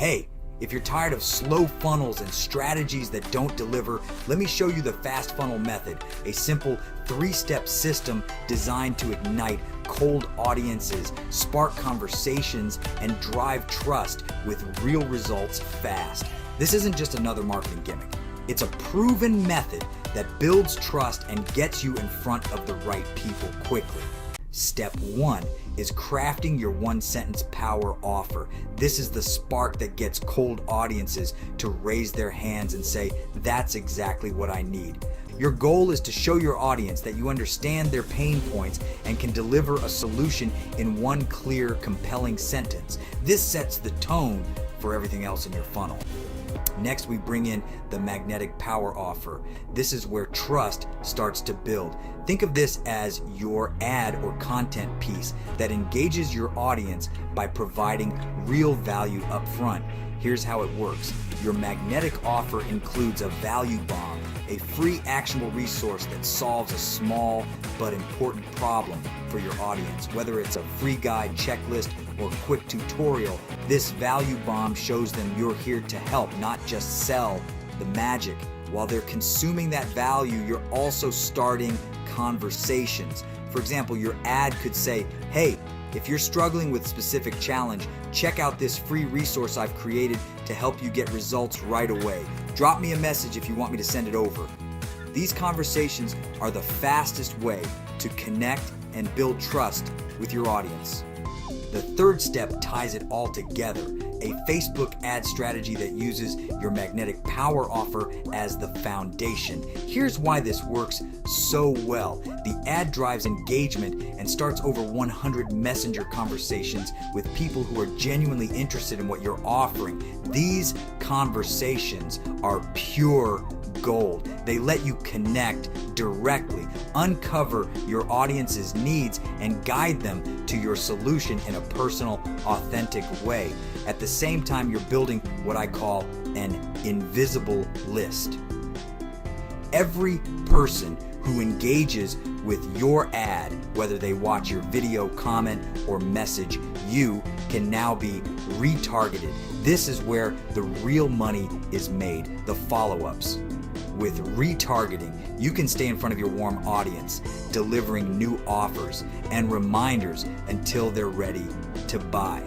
Hey, if you're tired of slow funnels and strategies that don't deliver, let me show you the fast funnel method, a simple 3-step system designed to ignite cold audiences, spark conversations, and drive trust with real results fast. This isn't just another marketing gimmick. It's a proven method that builds trust and gets you in front of the right people quickly. Step 1 is crafting your 1-sentence power offer. This is the spark that gets cold audiences to raise their hands and say, "That's exactly what I need." Your goal is to show your audience that you understand their pain points and can deliver a solution in one clear, compelling sentence. This sets the tone for everything else in your funnel. Next, we bring in the magnetic power offer. This is where trust starts to build. Think of this as your ad or content piece that engages your audience by providing real value up front. Here's how it works. Your magnetic offer includes a value bomb, a free actionable resource that solves a small but important problem for your audience. Whether it's a free guide, checklist, or quick tutorial, this value bomb shows them you're here to help, not just sell the magic. While they're consuming that value, you're also starting conversations. For example, your ad could say, "Hey, if you're struggling with a specific challenge, check out this free resource I've created to help you get results right away. Drop me a message if you want me to send it over." These conversations are the fastest way to connect and build trust with your audience. The third step ties it all together, a Facebook ad strategy that uses your magnetic power offer as the foundation. Here's why this works so well. The ad drives engagement and starts over 100 messenger conversations with people who are genuinely interested in what you're offering. These conversations are pure gold. They let you connect directly, uncover your audience's needs, and guide them to your solution in a personal, authentic way. At the same time, you're building what I call an invisible list. Every person who engages with your ad, whether they watch your video, comment, or message you, can now be retargeted. This is where the real money is made, the follow-ups. With retargeting, you can stay in front of your warm audience, delivering new offers and reminders until they're ready to buy.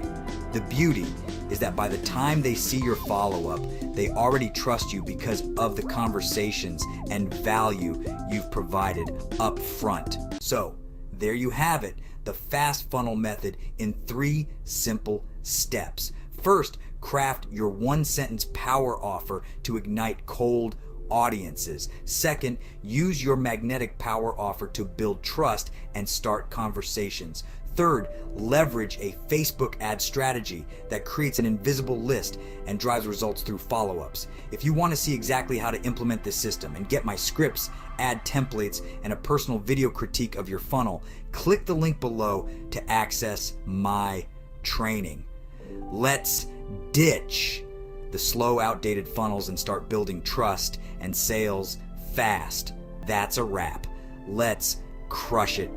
The beauty is that by the time they see your follow-up, they already trust you because of the conversations and value you've provided up front. So, there you have it, the fast funnel method in 3 simple steps. First, craft your 1-sentence power offer to ignite cold audiences. Second, use your magnetic power offer to build trust and start conversations. Third, leverage a Facebook ad strategy that creates an invisible list and drives results through follow-ups. If you want to see exactly how to implement this system and get my scripts, ad templates, and a personal video critique of your funnel, click the link below to access my training. Let's ditch the slow, outdated funnels and start building trust and sales fast. That's a wrap. Let's crush it.